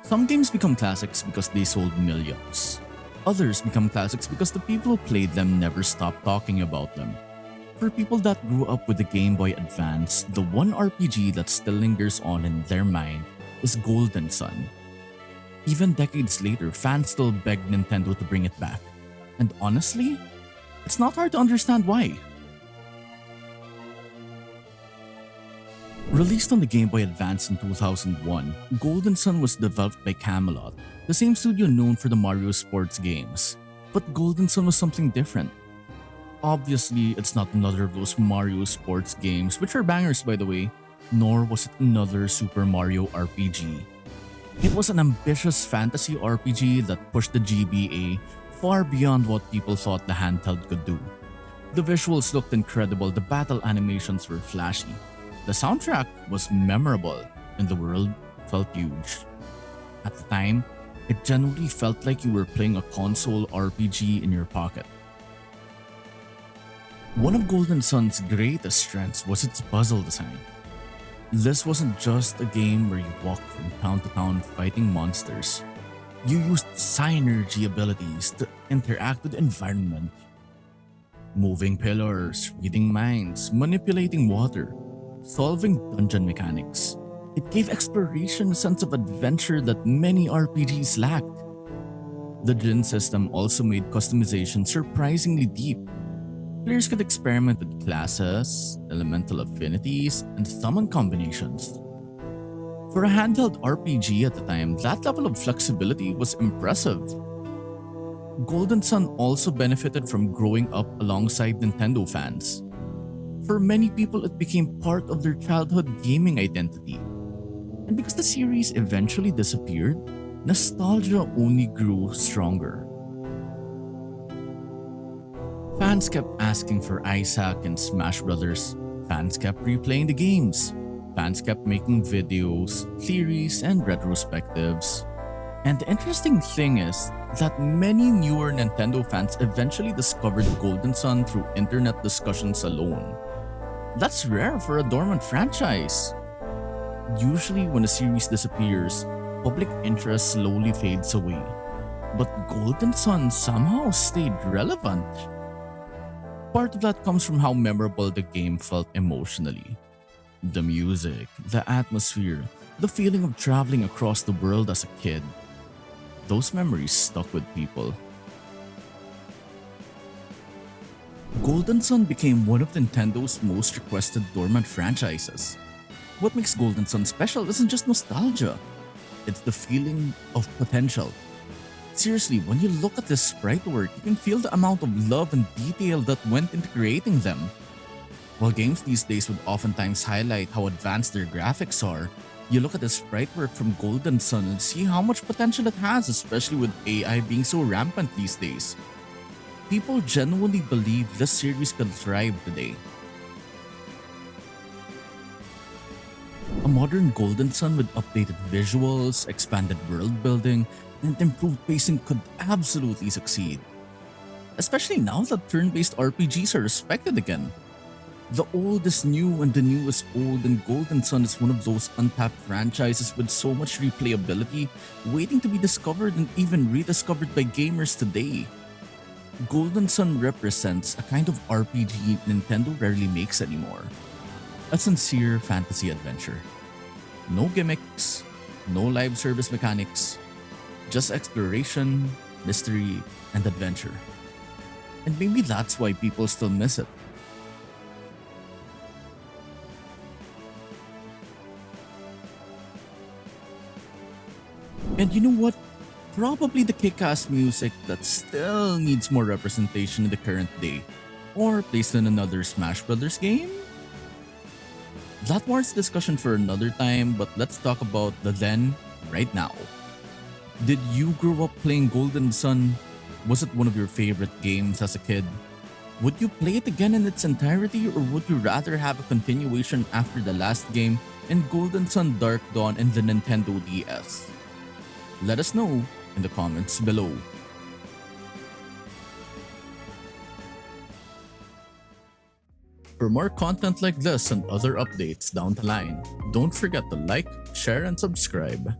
Some games become classics because they sold millions. Others become classics because the people who played them never stopped talking about them. For people that grew up with the Game Boy Advance, the one RPG that still lingers on in their mind is Golden Sun. Even decades later, fans still beg Nintendo to bring it back. And honestly, it's not hard to understand why. Released on the Game Boy Advance in 2001, Golden Sun was developed by Camelot, the same studio known for the Mario sports games. But Golden Sun was something different. Obviously, it's not another of those Mario sports games, which are bangers by the way, nor was it another Super Mario RPG. It was an ambitious fantasy RPG that pushed the GBA far beyond what people thought the handheld could do. The visuals looked incredible, the battle animations were flashy, the soundtrack was memorable, and the world felt huge. At the time, it genuinely felt like you were playing a console RPG in your pocket. One of Golden Sun's greatest strengths was its puzzle design. This wasn't just a game where you walked from town to town fighting monsters. You used synergy abilities to interact with the environment. Moving pillars, reading minds, manipulating water, solving dungeon mechanics. It gave exploration a sense of adventure that many RPGs lacked. The Djinn system also made customization surprisingly deep. Players could experiment with classes, elemental affinities, and summon combinations. For a handheld RPG at the time, that level of flexibility was impressive. Golden Sun also benefited from growing up alongside Nintendo fans. For many people, it became part of their childhood gaming identity. And because the series eventually disappeared, nostalgia only grew stronger. Fans kept asking for Isaac and Smash Brothers. Fans kept replaying the games. Fans kept making videos, theories, and retrospectives. And the interesting thing is that many newer Nintendo fans eventually discovered Golden Sun through internet discussions alone. That's rare for a dormant franchise. Usually when a series disappears, public interest slowly fades away. But Golden Sun somehow stayed relevant. Part of that comes from how memorable the game felt emotionally. The music, the atmosphere, the feeling of traveling across the world as a kid. Those memories stuck with people. Golden Sun became one of Nintendo's most requested dormant franchises. What makes Golden Sun special isn't just nostalgia, it's the feeling of potential. Seriously, when you look at this sprite work, you can feel the amount of love and detail that went into creating them. While games these days would oftentimes highlight how advanced their graphics are, you look at the sprite work from Golden Sun and see how much potential it has, especially with AI being so rampant these days. People genuinely believe this series could thrive today. A modern Golden Sun with updated visuals, expanded world building, and improved pacing could absolutely succeed. Especially now that turn-based RPGs are respected again. The old is new and the new is old, and Golden Sun is one of those untapped franchises with so much replayability waiting to be discovered and even rediscovered by gamers today. Golden Sun represents a kind of RPG Nintendo rarely makes anymore. A sincere fantasy adventure. No gimmicks, no live service mechanics, just exploration, mystery, and adventure. And maybe that's why people still miss it. And you know what? Probably the kick-ass music that still needs more representation in the current day, or placed in another Smash Brothers game? That warrants discussion for another time, but let's talk about the then, right now. Did you grow up playing Golden Sun? Was it one of your favorite games as a kid? Would you play it again in its entirety, or would you rather have a continuation after the last game in Golden Sun Dark Dawn and the Nintendo DS? Let us know in the comments below. For more content like this and other updates down the line, don't forget to like, share, and subscribe.